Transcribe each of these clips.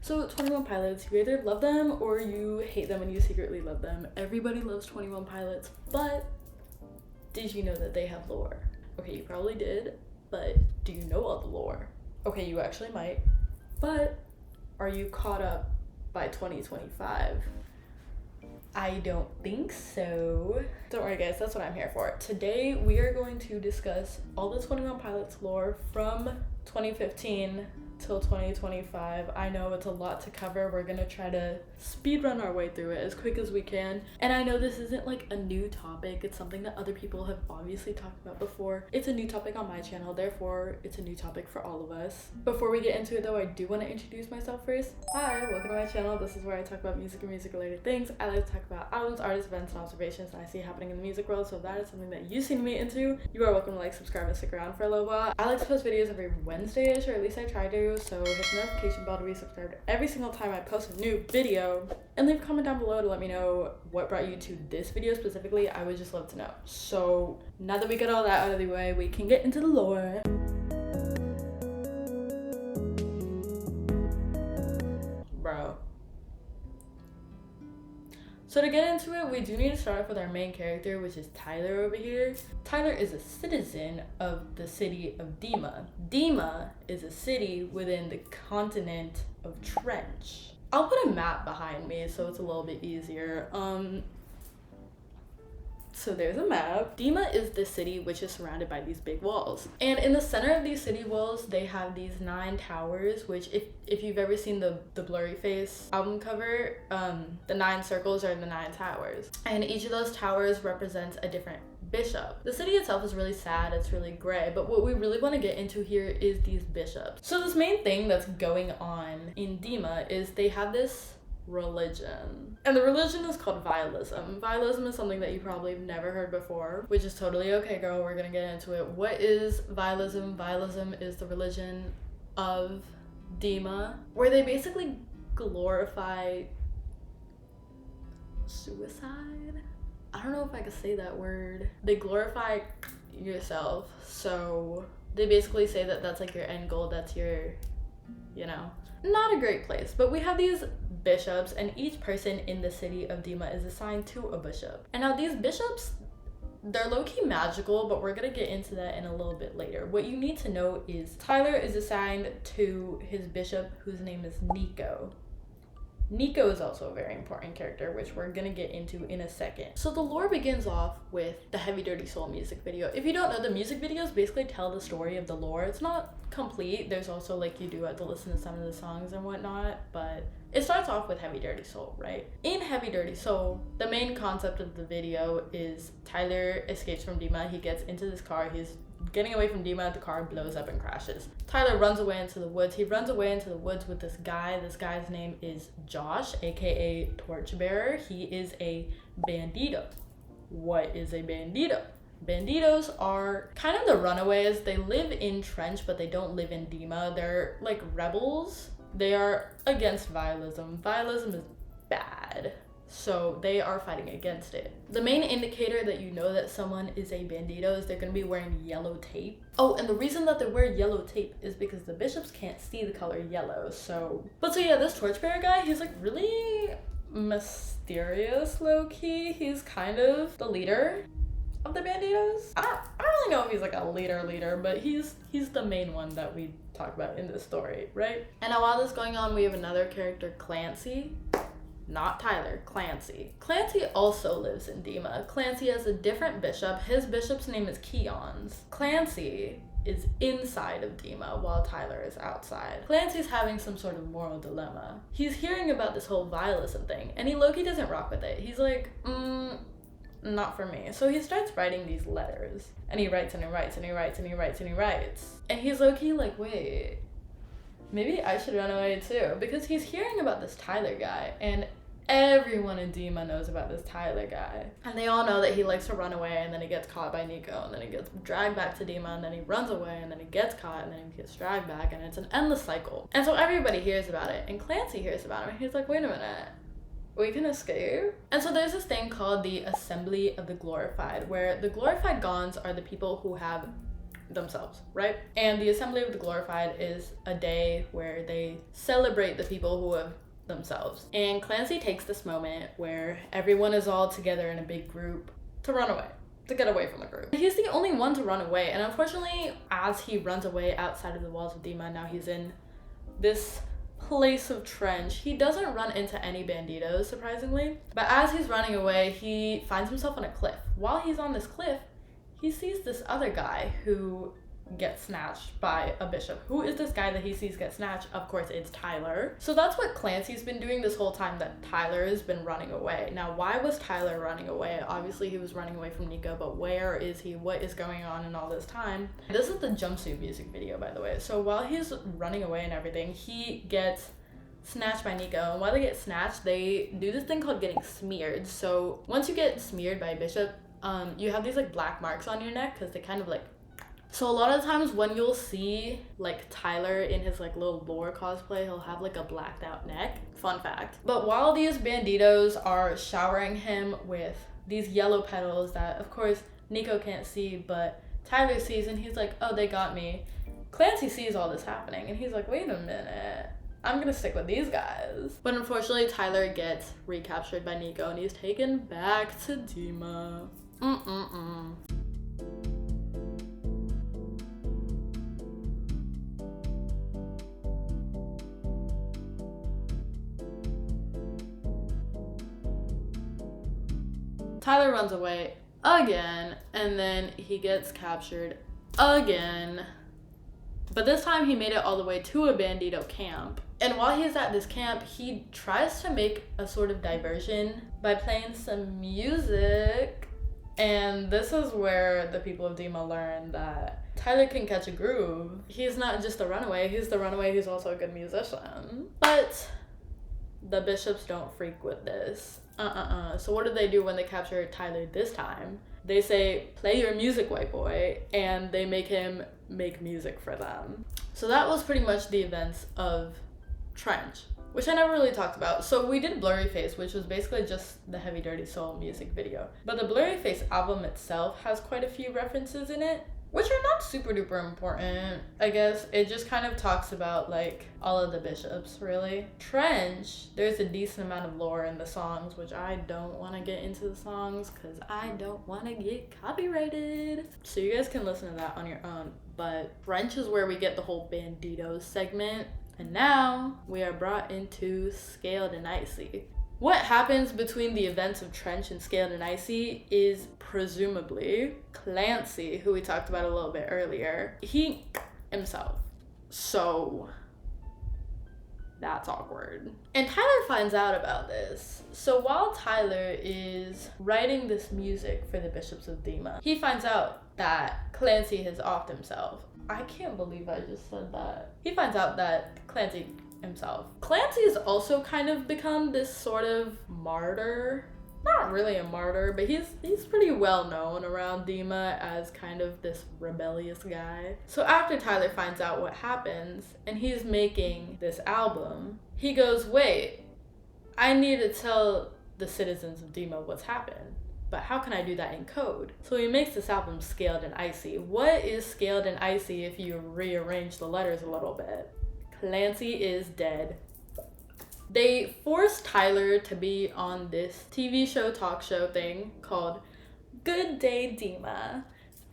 So 21 Pilots, you either love them or you hate them and you secretly love them. Everybody loves 21 Pilots, but did you know that they have lore? Okay, you probably did, but do you know all the lore? Okay, you actually might, but are you caught up by 2025? I don't think so. Don't worry guys, that's what I'm here for. Today we are going to discuss all the 21 Pilots lore from 2015 till 2025. I know it's a lot to cover. We're gonna try to speed run our way through it as quick as we can. And I know this isn't like a new topic. It's something that other people have obviously talked about before. It's a new topic on my channel, therefore it's a new topic for all of us. Before we get into it though, I do want to introduce myself first. Hi, welcome to my channel. This is where I talk about music and music related things. I like to talk about albums, artists, events, and observations that I see happening in the music world. So if that is something that you seem to be into, you are welcome to like, subscribe, and stick around for a little while. I like to post videos every Wednesday-ish, or at least I try to. So hit the notification bell to be subscribed every single time I post a new video, and leave a comment down below to let me know what brought you to this video specifically. I would just love to know. So now that we got all that out of the way, we can get into the lore. Bro. So to get into it, we do need to start off with our main character, which is Tyler over here. Tyler is a citizen of the city of Dima. Dima is a city within the continent of Trench. I'll put a map behind me so it's a little bit easier. So there's a map. Dima is the city which is surrounded by these big walls. And in the center of these city walls, they have these 9 towers, which if you've ever seen the Blurryface album cover, the 9 circles are the 9 towers. And each of those towers represents a different bishop. The city itself is really sad, it's really gray, but what we really want to get into here is these bishops. So this main thing that's going on in Dima is they have this religion, and the religion is called vialism. Vialism is something that you probably have never heard before, which is totally okay, girl. We're gonna get into it. What is vialism? Vialism is the religion of Dima, where they basically glorify suicide. I don't know if I could say that word. They glorify yourself, so they basically say that that's like your end goal, that's your, you know, not a great place. But we have these bishops, and each person in the city of Dima is assigned to a bishop. And now these bishops, they're low-key magical, but we're gonna get into that in a little bit later. What you need to know is Tyler is assigned to his bishop, whose name is Nico. Nico is also a very important character, which we're gonna get into in a second. So the lore begins off with the Heavy Dirty Soul music video. If you don't know, the music videos basically tell the story of the lore. It's not complete. There's also like, you do have to listen to some of the songs and whatnot, but it starts off with Heavy Dirty Soul, right? In Heavy Dirty Soul, the main concept of the video is Tyler escapes from Dima. He gets into this car. He's getting away from Dima, the car blows up and crashes. Tyler runs away into the woods. He runs away into the woods with this guy. This guy's name is Josh, aka Torchbearer. He is a bandito. What is a bandito? Banditos are kind of the runaways. They live in Trench, but they don't live in Dima. They're like rebels. They are against vialism. Vialism is bad, so they are fighting against it. The main indicator that you know that someone is a bandito is they're going to be wearing yellow tape. Oh, and the reason that they wear yellow tape is because the bishops can't see the color yellow. So yeah, this Torchbearer guy, he's like really mysterious, low-key. He's kind of the leader of the banditos. I don't really know if he's like a leader, but he's the main one that we talk about in this story, right? And now while this is going on, we have another character, Clancy. Not Tyler, Clancy. Clancy also lives in Dima. Clancy has a different bishop. His bishop's name is Keons. Clancy is inside of Dima while Tyler is outside. Clancy's having some sort of moral dilemma. He's hearing about this whole vialism thing, and he low-key doesn't rock with it. He's like, not for me. So he starts writing these letters, and he writes and he writes and he writes and he writes and he writes. And he's low-key like, wait, maybe I should run away too, because he's hearing about this Tyler guy, and everyone in Dima knows about this Tyler guy. And they all know that he likes to run away, and then he gets caught by Nico, and then he gets dragged back to Dima, and then he runs away, and then he gets caught, and then he gets dragged back, and it's an endless cycle. And so everybody hears about it, and Clancy hears about it, and he's like, wait a minute, we can escape? And so there's this thing called the Assembly of the Glorified, where the glorified Gons are the people who have themselves, right? And the Assembly of the Glorified is a day where they celebrate the people who have themselves. And Clancy takes this moment where everyone is all together in a big group to run away, to get away from the group. He's the only one to run away, and unfortunately, as he runs away outside of the walls of Dima, now he's in this place of trench. He doesn't run into any banditos, surprisingly, but as he's running away, he finds himself on a cliff. While he's on this cliff, he sees this other guy who gets snatched by a bishop. Who is this guy that he sees get snatched? Of course, it's Tyler. So that's what Clancy's been doing this whole time, that Tyler has been running away. Now, why was Tyler running away? Obviously, he was running away from Nico, but where is he? What is going on in all this time? This is the jumpsuit music video, by the way. So while he's running away and everything, he gets snatched by Nico, and while they get snatched, they do this thing called getting smeared. So once you get smeared by a bishop, you have these like black marks on your neck because they kind of like. So a lot of times when you'll see like Tyler in his like little lore cosplay, he'll have like a blacked out neck. Fun fact. But while these banditos are showering him with these yellow petals that of course Nico can't see, but Tyler sees, and he's like, oh, they got me. Clancy sees all this happening and he's like, wait a minute, I'm gonna stick with these guys. But unfortunately, Tyler gets recaptured by Nico and he's taken back to Dima. Tyler runs away again, and then he gets captured again. But this time he made it all the way to a bandito camp. And while he's at this camp, he tries to make a sort of diversion by playing some music. And this is where the people of Dima learn that Tyler can catch a groove. He's not just a runaway, he's also a good musician. But the bishops don't freak with this. So what do they do when they capture Tyler this time? They say, play your music, white boy, and they make him make music for them. So that was pretty much the events of Trench, which I never really talked about. So we did Blurryface, which was basically just the Heavy Dirty Soul music video. But the Blurryface album itself has quite a few references in it, which are not super duper important. I guess it just kind of talks about like all of the bishops, really. Trench, there's a decent amount of lore in the songs, which I don't want to get into the songs because I don't want to get copyrighted. So you guys can listen to that on your own. But Trench is where we get the whole Banditos segment. And now we are brought into Scaled and Icy. What happens between the events of Trench and Scaled and Icy is presumably Clancy, who we talked about a little bit earlier, he himself. So that's awkward. And Tyler finds out about this. So while Tyler is writing this music for the Bishops of Dima, he finds out that Clancy has offed himself. I can't believe I just said that. He finds out that Clancy himself. Clancy's also kind of become this sort of martyr. Not really a martyr, but he's pretty well known around Dima as kind of this rebellious guy. So after Tyler finds out what happens and he's making this album, he goes, wait, I need to tell the citizens of Dima what's happened. But how can I do that in code? So he makes this album Scaled and Icy. What is Scaled and Icy if you rearrange the letters a little bit? Clancy is dead. They forced Tyler to be on this TV show, talk show thing called Good Day Dima,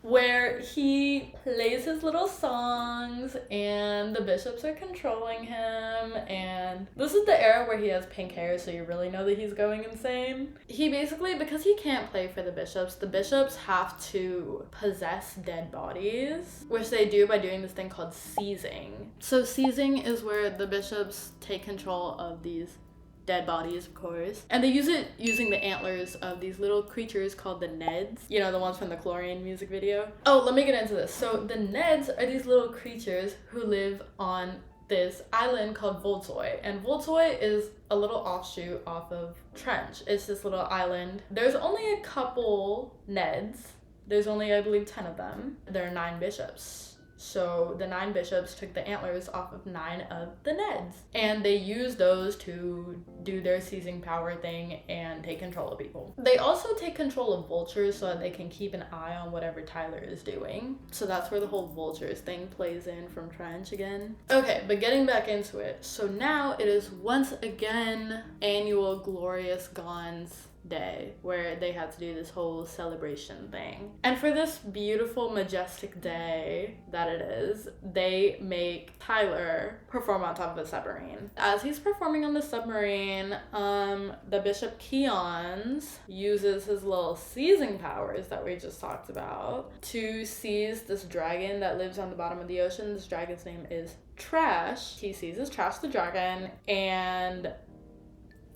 where he plays his little songs and the bishops are controlling him, and this is the era where he has pink hair, so you really know that he's going insane. He basically, because he can't play for the bishops have to possess dead bodies, which they do by doing this thing called seizing. So seizing is where the bishops take control of these dead bodies, of course, and they use it using the antlers of these little creatures called the Neds, you know, the ones from the Chlorine music video. Oh, let me get into this. So the Neds are these little creatures who live on this island called Voltoy, and Voltoy is a little offshoot off of Trench. It's this little island. There's only a couple Neds. There's only, I believe, 10 of them. There are 9 bishops. So the 9 bishops took the antlers off of 9 of the Neds, and they used those to do their seizing power thing and take control of people. They also take control of vultures so that they can keep an eye on whatever Tyler is doing. So that's where the whole vultures thing plays in from Trench again. Okay, but getting back into it. So now it is once again annual Glorious Gaunt's day where they had to do this whole celebration thing. And for this beautiful, majestic day that it is, they make Tyler perform on top of a submarine. As he's performing on the submarine, the Bishop Keons uses his little seizing powers that we just talked about to seize this dragon that lives on the bottom of the ocean. This dragon's name is Trash. He seizes Trash the dragon, and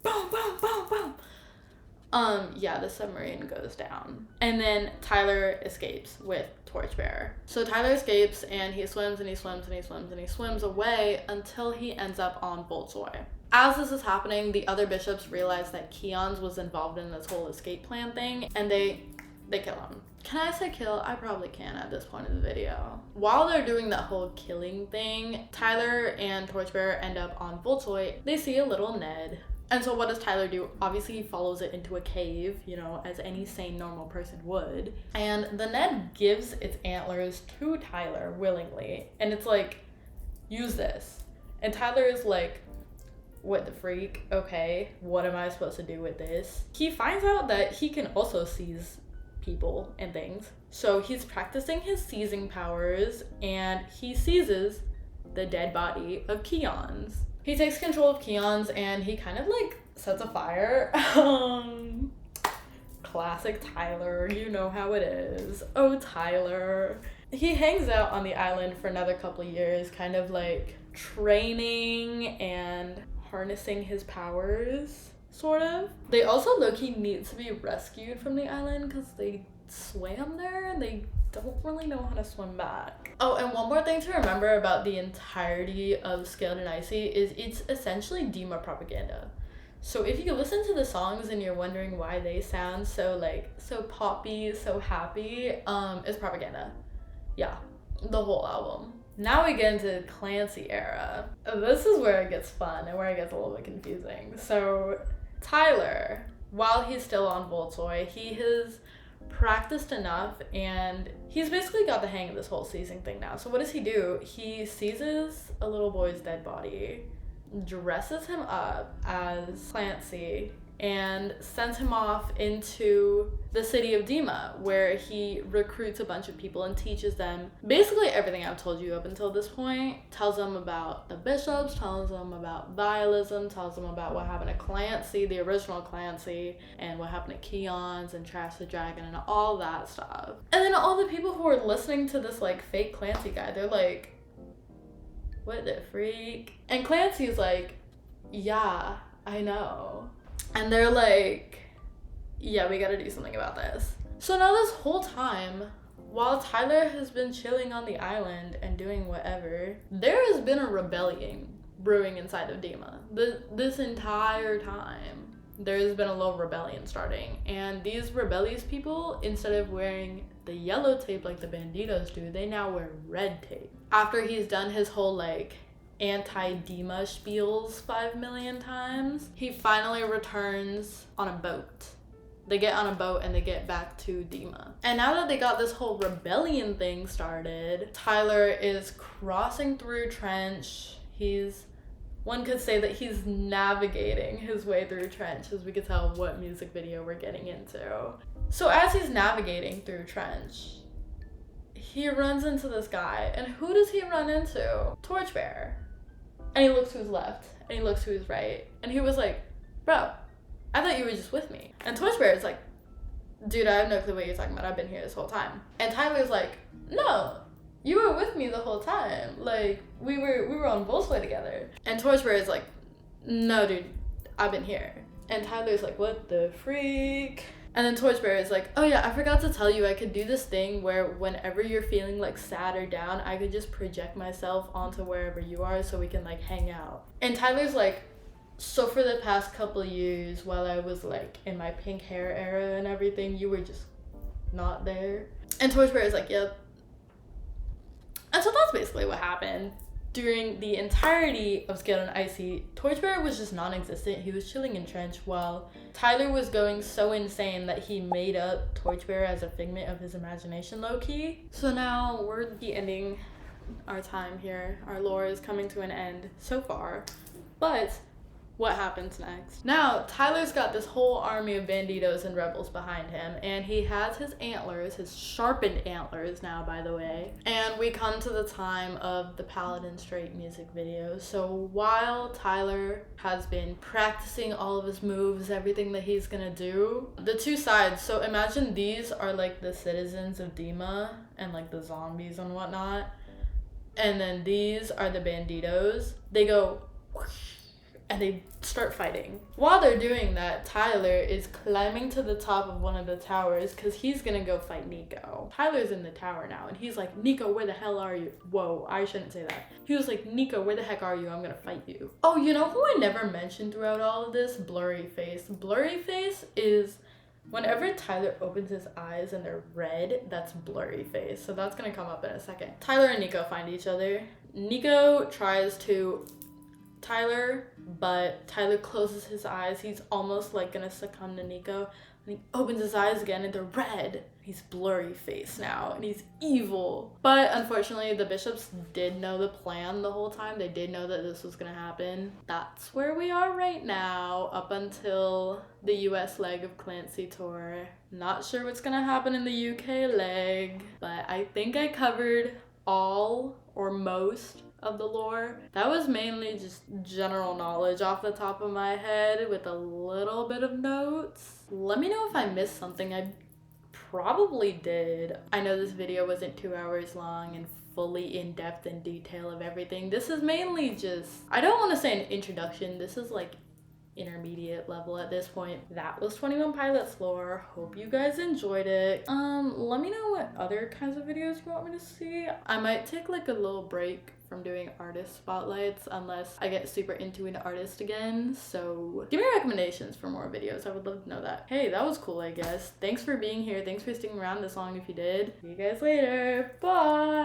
boom, boom, boom, boom. Yeah, the submarine goes down. And then Tyler escapes with Torchbearer. So Tyler escapes, and he swims and he swims and he swims and he swims away until he ends up on Bolshoi. As this is happening, the other bishops realize that Keons was involved in this whole escape plan thing, and they kill him. Can I say kill? I probably can at this point in the video. While they're doing that whole killing thing, Tyler and Torchbearer end up on Bolshoi. They see a little Ned. And so what does Tyler do? Obviously, he follows it into a cave, you know, as any sane, normal person would. And the Ned gives its antlers to Tyler willingly. And it's like, use this. And Tyler is like, what the freak? Okay, what am I supposed to do with this? He finds out that he can also seize people and things. So he's practicing his seizing powers, and he seizes the dead body of Keons. He takes control of Keons, and he kind of like sets a fire. Classic Tyler, you know how it is. Oh, Tyler. He hangs out on the island for another couple years, kind of like training and harnessing his powers, sort of. They also low-key need to be rescued from the island because they swam there and they don't really know how to swim back. Oh, and one more thing to remember about the entirety of Scaled and Icy is it's essentially Dima propaganda. So if you listen to the songs and you're wondering why they sound so like so poppy, so happy, it's propaganda. Yeah, the whole album. Now we get into Clancy era. This is where it gets fun and where it gets a little bit confusing. So Tyler, while he's still on Bolshoi, he has practiced enough, and he's basically got the hang of this whole seizing thing now. So what does he do? He seizes a little boy's dead body, dresses him up as Clancy, and sends him off into the city of Dima, where he recruits a bunch of people and teaches them basically everything I've told you up until this point. Tells them about the bishops, tells them about vialism, tells them about what happened to Clancy, the original Clancy, and what happened to Keons and Trash the Dragon and all that stuff. And then all the people who are listening to this like fake Clancy guy, they're like, what the freak? And Clancy's like, yeah, I know. And they're like, yeah, we gotta do something about this. So now this whole time, while Tyler has been chilling on the island and doing whatever, there has been a rebellion brewing inside of Dima. This entire time, there's been a little rebellion starting. And these rebellious people, instead of wearing the yellow tape like the banditos do, they now wear red tape. After he's done his whole like anti-Dima spiels 5 million times, he finally returns on a boat. They get on a boat and they get back to Dima. And now that they got this whole rebellion thing started, Tyler is crossing through Trench. One could say that he's navigating his way through Trench, as we could tell what music video we're getting into. So as he's navigating through Trench, he runs into this guy. And who does he run into? Torchbearer. And he looks to his left, and he looks to his right, and he was like, bro, I thought you were just with me. And Torchbearer's like, dude, I have no clue what you're talking about. I've been here this whole time. And Tyler's like, no, you were with me the whole time. Like, we were on Bolshoi together. And Torchbearer's like, no, dude, I've been here. And Tyler's like, what the freak? And then Torchbearer is like, oh yeah, I forgot to tell you, I could do this thing where whenever you're feeling like sad or down, I could just project myself onto wherever you are so we can like hang out. And Tyler's like, so for the past couple of years, while I was like in my pink hair era and everything, you were just not there? And Torchbearer is like, yep. And so that's basically what happened. During the entirety of Scaled and Icy, Torchbearer was just non-existent. He was chilling in Trench while Tyler was going so insane that he made up Torchbearer as a figment of his imagination, low-key. So now we're the ending our time here. Our lore is coming to an end so far. But what happens next? Now, Tyler's got this whole army of banditos and rebels behind him, and he has his antlers, his sharpened antlers now, by the way. And we come to the time of the Paladin Straight music video. So while Tyler has been practicing all of his moves, everything that he's gonna do, the two sides, so imagine these are like the citizens of Dima and like the zombies and whatnot. And then these are the banditos. They go whoosh, and they start fighting. While they're doing that, Tyler is climbing to the top of one of the towers because he's gonna go fight Nico. Tyler's in the tower now and he's like, Nico, where the hell are you? Whoa, I shouldn't say that. He was like, Nico, where the heck are you? I'm gonna fight you. Oh, you know who I never mentioned throughout all of this? Blurryface. Blurryface is whenever Tyler opens his eyes and they're red, that's Blurryface. So that's gonna come up in a second. Tyler and Nico find each other. Nico tries to Tyler, but Tyler closes his eyes. He's almost like gonna succumb to Nico. And he opens his eyes again and they're red. He's Blurryface now and he's evil. But unfortunately, the bishops did know the plan the whole time. They did know that this was gonna happen. That's where we are right now, up until the US leg of Clancy tour. Not sure what's gonna happen in the UK leg, but I think I covered all or most of the lore. That was mainly just general knowledge off the top of my head with a little bit of notes. Let me know if I missed something. I probably did. I know this video wasn't 2 hours long and fully in depth and detail of everything. This is mainly just, I don't want to say an introduction. This is like intermediate level at this point. That was 21 Pilots lore. Hope you guys enjoyed it. Let me know what other kinds of videos you want me to see. I might take like a little break from doing artist spotlights unless I get super into an artist again. So give me recommendations for more videos. I would love to know that. Hey, that was cool, I guess. Thanks for being here. Thanks for sticking around this long if you did. See you guys later. Bye.